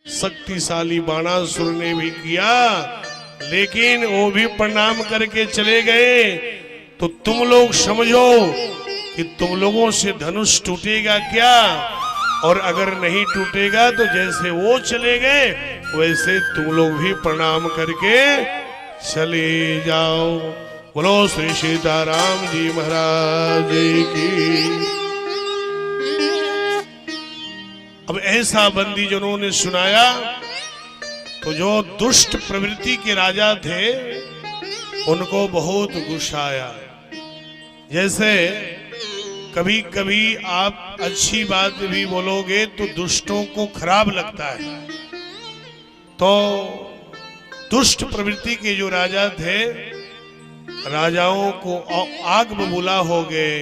शक्तिशाली बाणासुर ने भी किया, लेकिन वो भी प्रणाम करके चले गए। तो तुम लोग समझो कि तुम लोगों से धनुष टूटेगा क्या, और अगर नहीं टूटेगा तो जैसे वो चले गए वैसे तुम लोग भी प्रणाम करके चले जाओ। बोलो श्री सीताराम जी महाराज की। अब ऐसा बंदीजनों ने सुनाया तो जो दुष्ट प्रवृत्ति के राजा थे उनको बहुत गुस्सा आया। जैसे कभी कभी आप अच्छी बात भी बोलोगे तो दुष्टों को खराब लगता है। तो दुष्ट प्रवृत्ति के जो राजा थे, राजाओं को आग बबूला हो गए,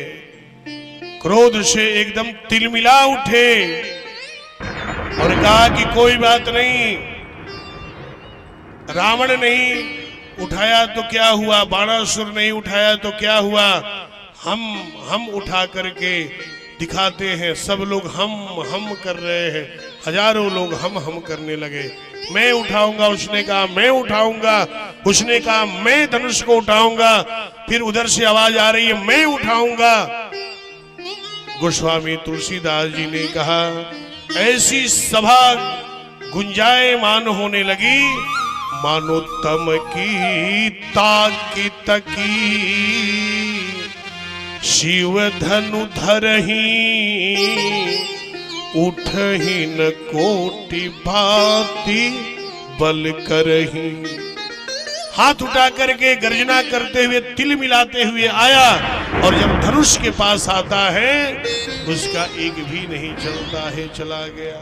क्रोध से एकदम तिलमिला उठे और कहा कि कोई बात नहीं, रावण नहीं उठाया तो क्या हुआ, बाणासुर नहीं उठाया तो क्या हुआ, हम उठा करके दिखाते हैं। सब लोग हम कर रहे हैं, हजारों लोग हम करने लगे। मैं उठाऊंगा, उसने कहा मैं उठाऊंगा, उसने कहा मैं धनुष को उठाऊंगा, फिर उधर से आवाज आ रही है मैं उठाऊंगा। गोस्वामी तुलसीदास जी ने कहा ऐसी सभा गुंजायमान होने लगी मानो तम की ताकी तकी, शिव धनु धरही उठही न कोटि भांति बल करही। हाथ उठा करके गर्जना करते हुए तिल मिलाते हुए आया, और जब धनुष के पास आता है उसका एक भी नहीं चलता है, चला गया।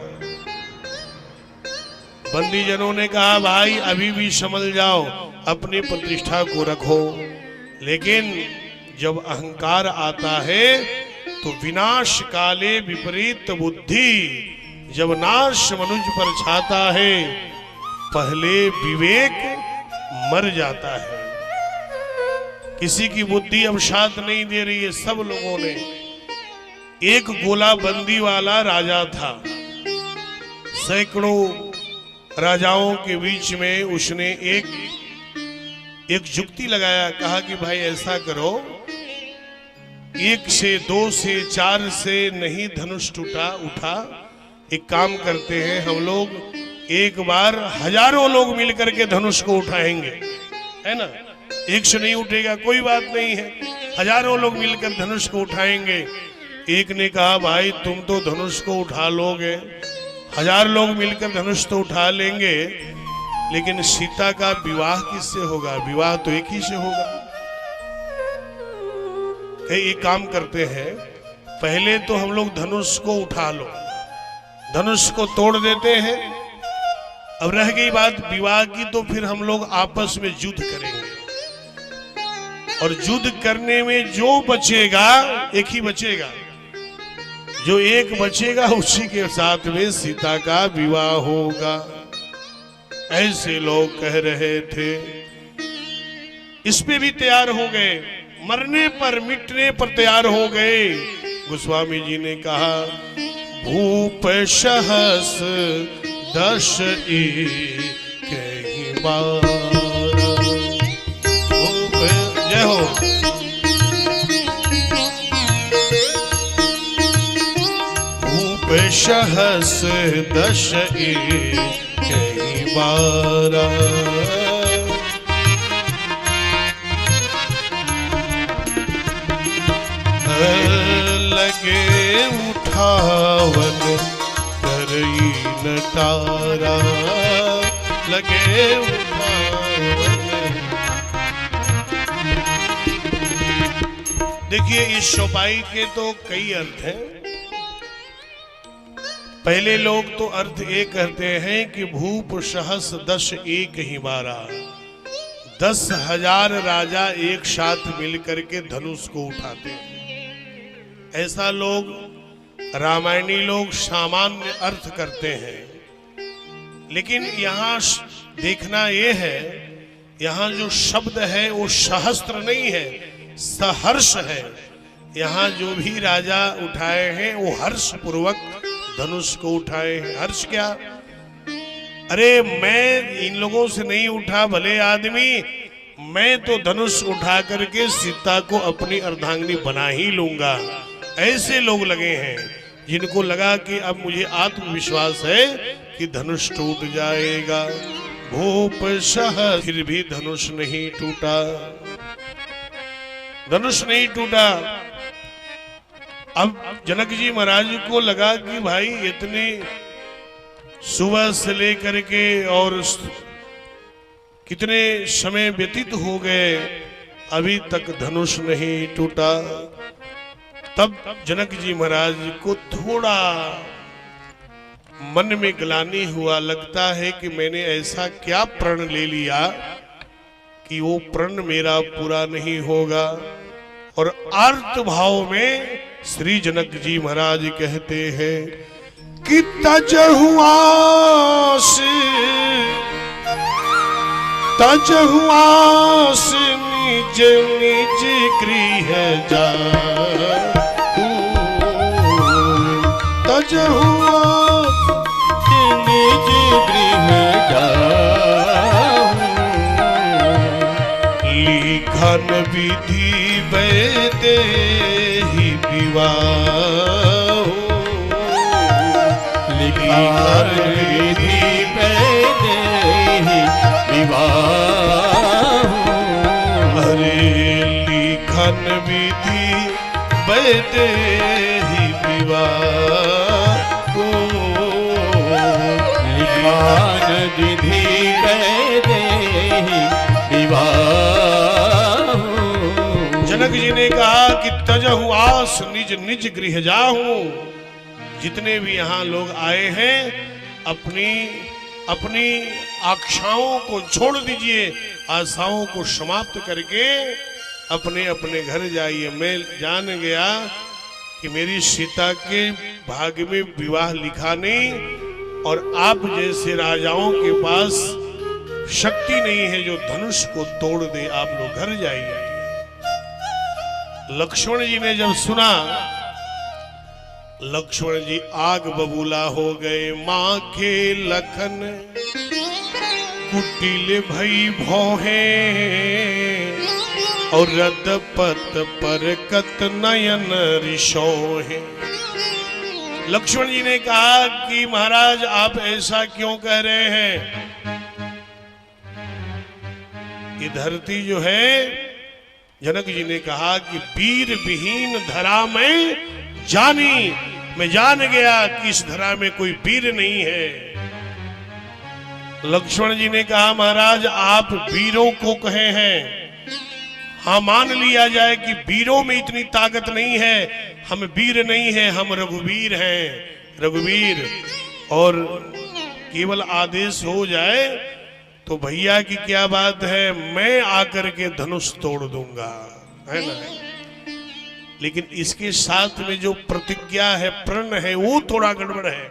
बंदीजनों ने कहा भाई अभी भी संभल जाओ, अपनी प्रतिष्ठा को रखो। लेकिन जब अहंकार आता है तो विनाश काले विपरीत बुद्धि, जब नाश मनुष्य पर छाता है पहले विवेक मर जाता है। किसी की बुद्धि अब साथ नहीं दे रही है। सब लोगों ने, एक गोला बंदी वाला राजा था, सैकड़ों राजाओं के बीच में उसने एक जुक्ति लगाया। कहा कि भाई ऐसा करो, 1 से 2 से 4 से नहीं धनुष उठा, एक काम करते हैं हम लोग एक बार हजारों लोग मिलकर के धनुष को उठाएंगे, है ना। 1 से नहीं उठेगा कोई बात नहीं है, हजारों लोग मिलकर धनुष को उठाएंगे। एक ने कहा भाई तुम तो धनुष को उठा लोगे, 1000 लोग मिलकर धनुष तो उठा लेंगे, लेकिन सीता का विवाह किससे होगा, विवाह तो एक ही से होगा। एक काम करते हैं, पहले तो हम लोग धनुष को उठा लो, धनुष को तोड़ देते हैं। अब रह गई बात विवाह की, तो फिर हम लोग आपस में युद्ध करेंगे, और युद्ध करने में जो बचेगा एक ही बचेगा, जो एक बचेगा उसी के साथ में सीता का विवाह होगा। ऐसे लोग कह रहे थे। इस पे भी तैयार हो गए, मरने पर मिटने पर तैयार हो गए। गोस्वामी जी ने कहा भूप सहस 10 कहीं बार। जय हो। भूप सहस 10 कहीं बार। लगे उठावन करई नटारा, लगे उठावन। देखिए इस चौपाई के तो कई अर्थ हैं। पहले लोग तो अर्थ एक कहते हैं कि भूप सहस 10 कहीं बारा, 10,000 राजा एक साथ मिलकर के धनुष को उठाते हैं। ऐसा लोग रामायणी लोग सामान्य अर्थ करते हैं, लेकिन यहाँ देखना ये है, यहाँ जो शब्द है वो सहस्त्र नहीं है, सहर्ष है। यहाँ जो भी राजा उठाए हैं वो हर्ष पूर्वक धनुष को उठाए हैं। हर्ष क्या? अरे मैं इन लोगों से नहीं उठा भले आदमी, मैं तो धनुष उठा करके सीता को अपनी अर्धांगिनी बना ही लूंगा। ऐसे लोग लगे हैं जिनको लगा कि अब मुझे आत्मविश्वास है कि धनुष टूट जाएगा। भूप शाह फिर भी धनुष नहीं टूटा, धनुष नहीं टूटा। अब जनक जी महाराज को लगा कि भाई इतनी सुबह से लेकर के और कितने समय व्यतीत हो गए, अभी तक धनुष नहीं टूटा। तब जनक जी महाराज को थोड़ा मन में ग्लानि हुआ, लगता है कि मैंने ऐसा क्या प्रण ले लिया कि वो प्रण मेरा पूरा नहीं होगा। और आर्त भाव में श्री जनक जी महाराज कहते हैं कि तजहुआस निज निज गृह जाऊं, तजहुआस निज गृह जाऊं, लिखन विधि वैदेही विवाह, लिखन विधि वैदेही विवाह, अरे लिखन विधि वैदेही विवाह, लिखन विधि वैदेही विवाह। जनक जी ने कहा कि तजहु आस निज निज गृह जाऊं। जितने भी यहाँ लोग आए हैं अपनी अपनी आशाओं को छोड़ दीजिए, आशाओं को समाप्त करके अपने अपने घर जाइए। मैं जान गया कि मेरी सीता के भाग्य में विवाह लिखा नहीं, और आप जैसे राजाओं के पास शक्ति नहीं है जो धनुष को तोड़ दे। आप लोग घर जाइए। लक्ष्मण जी ने जब सुना, लक्ष्मण जी आग बबूला हो गए। मां के लखन कुटिल भई भौहे, और रदपत पर कत नयन रिशोहे। लक्ष्मण जी ने कहा कि महाराज आप ऐसा क्यों कह रहे हैं? ये धरती जो है, जनक जी ने कहा कि वीर विहीन धरा में जानी, मैं जान गया कि इस धरा में कोई वीर नहीं है। लक्ष्मण जी ने कहा महाराज आप वीरों को कहे हैं, हाँ मान लिया जाए कि वीरों में इतनी ताकत नहीं है, हम वीर नहीं हैं, हम रघुवीर हैं, रघुवीर। और केवल आदेश हो जाए तो भैया की क्या बात है, मैं आकर के धनुष तोड़ दूंगा, है ना। लेकिन इसके साथ में जो प्रतिज्ञा है, प्रण है, वो थोड़ा गड़बड़ है।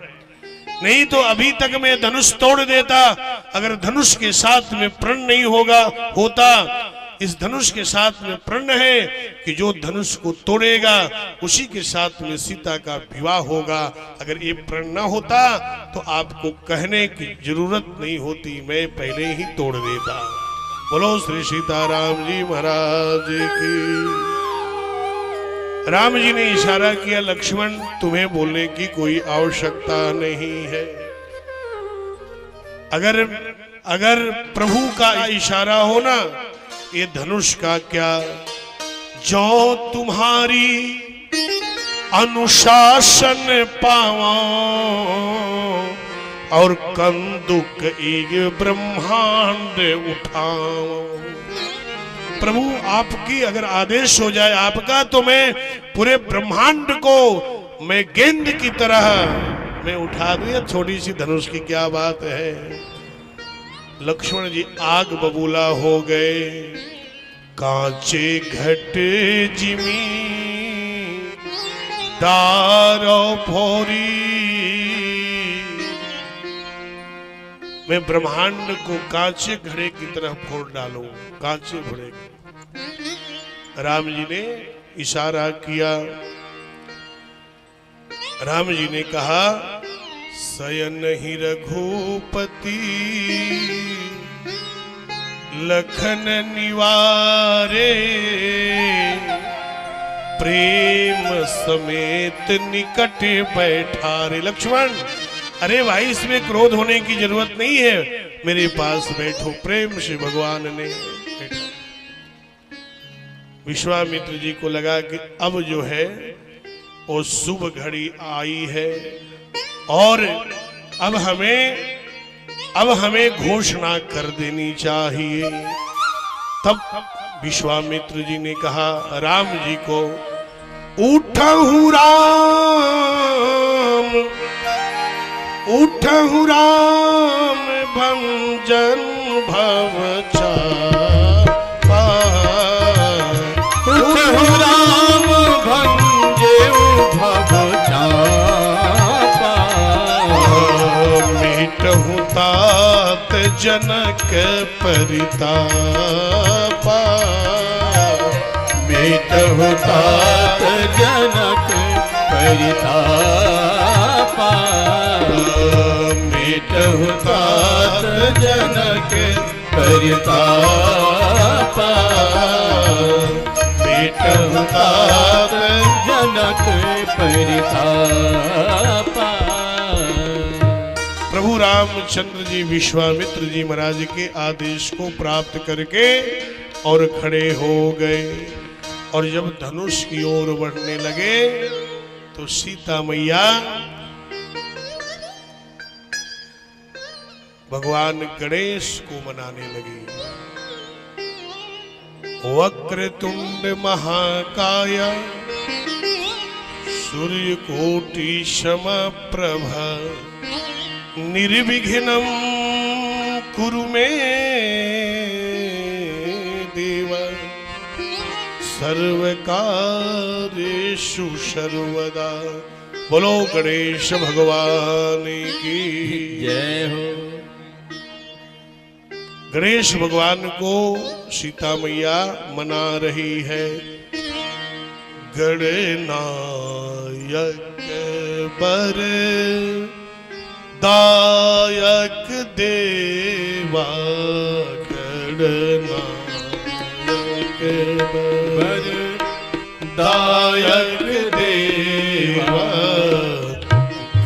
नहीं तो अभी तक मैं धनुष तोड़ देता। अगर धनुष के साथ में प्रण नहीं होता, इस धनुष के साथ में प्रण है कि जो धनुष को तोड़ेगा उसी के साथ में सीता का विवाह होगा। अगर ये प्रण न होता तो आपको कहने की जरूरत नहीं होती, मैं पहले ही तोड़ देता। बोलो श्री सीताराम जी महाराज की। राम जी ने इशारा किया, लक्ष्मण तुम्हें बोलने की कोई आवश्यकता नहीं है। अगर प्रभु का इशारा हो ना, ये धनुष का क्या, जो तुम्हारी अनुशासन पावा और कंदुक एक ब्रह्मांड उठाओ। प्रभु आपकी अगर आदेश हो जाए आपका, तो मैं पूरे ब्रह्मांड को मैं गेंद की तरह मैं उठा दूं। छोटी सी धनुष की क्या बात है। लक्ष्मण जी आग बबूला हो गए। कांचे घट जिमी दारो भोरी, मैं ब्रह्मांड को कांचे घड़े की तरह फोड़ डालूं, कांचे घड़े। राम जी ने इशारा किया। राम जी ने कहा सयन ही रघुपति लखन निवारे प्रेम समेत निकट बैठारे। लक्ष्मण, अरे भाई इसमें क्रोध होने की जरूरत नहीं है, मेरे पास बैठो। प्रेम से भगवान ने बैठा। विश्वामित्र जी को लगा कि अब जो है वो शुभ घड़ी आई है और अब हमें घोषणा कर देनी चाहिए। तब विश्वामित्र जी ने कहा राम जी को, उठहु राम भंजन भव चापा। उठहु राम भंजे भव चापा। मिटहु तात जनक परितापा। मिटहु तात जनक परितापा। मिटहु तात जनक परितापा। मिटहु तात जनक परितापा। प्रभु रामचंद्र जी विश्वामित्र जी महाराज के आदेश को प्राप्त करके और खड़े हो गए। और जब धनुष की ओर बढ़ने लगे तो सीता मैया भगवान गणेश को मनाने लगी। वक्रतुंड महाकाय सूर्यकोटि समप्रभा निर्विघ्नं कुरु मे देव सर्वकार्येषु सर्वदा। बोलो गणेश भगवान की जय हो। गणेश भगवान को सीता मैया मना रही है। गणनायक बर दायक देवा। गणनायक बर दायक देवा।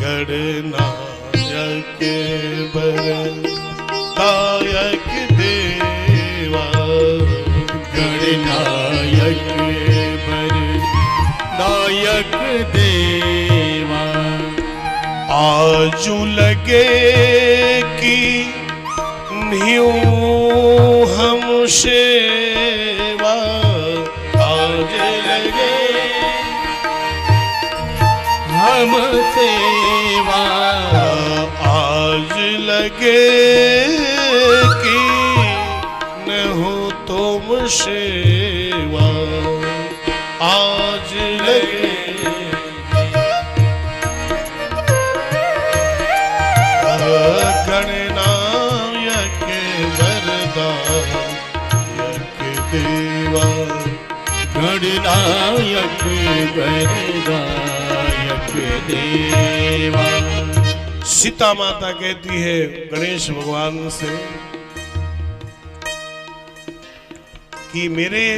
गणनायक बर दायक देवा। गणनायक बर दायक देवा। आजू लगे कि न्यू हम सेवा। आज लगे हम सेवा। आज लगे कि न हो तुम सेवा। आज लगे गणनायक वरदायक देवा। गणनायक वरदायक देवा। सीता माता कहती है गणेश भगवान से कि मेरे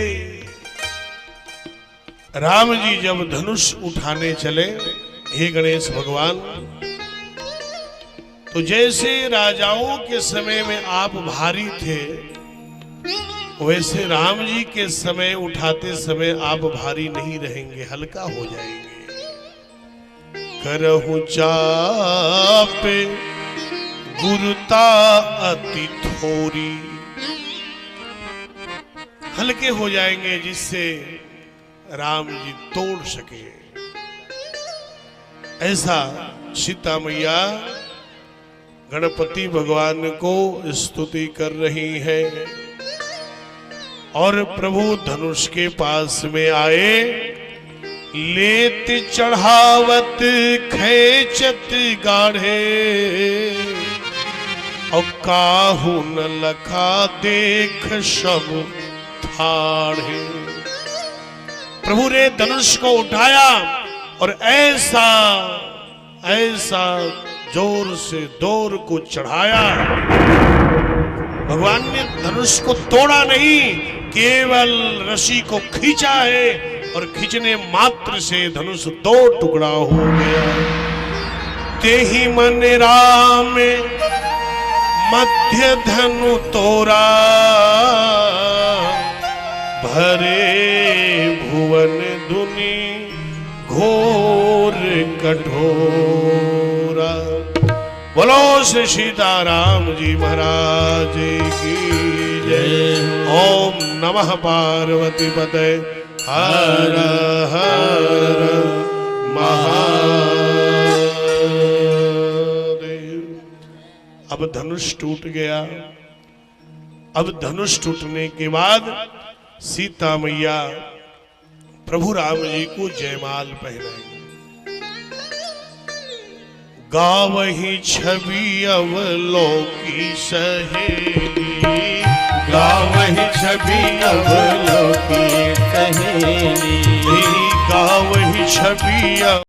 राम जी जब धनुष उठाने चले, हे गणेश भगवान, तो जैसे राजाओं के समय में आप भारी थे, वैसे राम जी के समय उठाते समय आप भारी नहीं रहेंगे, हल्का हो जाएंगे। करहु चापे गुरुता अति थोरी। हल्के हो जाएंगे जिससे राम जी तोड़ सके। ऐसा सीता मैया गणपति भगवान को स्तुति कर रही है। और प्रभु धनुष के पास में आए, लेत चढ़ावत खेचत गाढ़े। और काहू न लखा देख सब ठाढ़े। प्रभु ने धनुष को उठाया और ऐसा जोर से दौर को चढ़ाया। भगवान ने धनुष को तोड़ा नहीं, केवल रस्सी को खींचा है और खींचने मात्र से धनुष 2 टुकड़ा हो गया। तेहि मन राम मध्य धनु तोरा, भरे भुवन दुनि घोर कठोरा। बोलो श्री सीताराम जी महाराज की जय। ओम नमः पार्वती पते हर हर महादेव। अब धनुष टूट गया। अब धनुष टूटने के बाद सीता मैया प्रभु राम जी को जयमाल पहनाई। गावही छवि अवलोकी सहेली, गावहि छवि अवलोकी सहेली, गावही छवि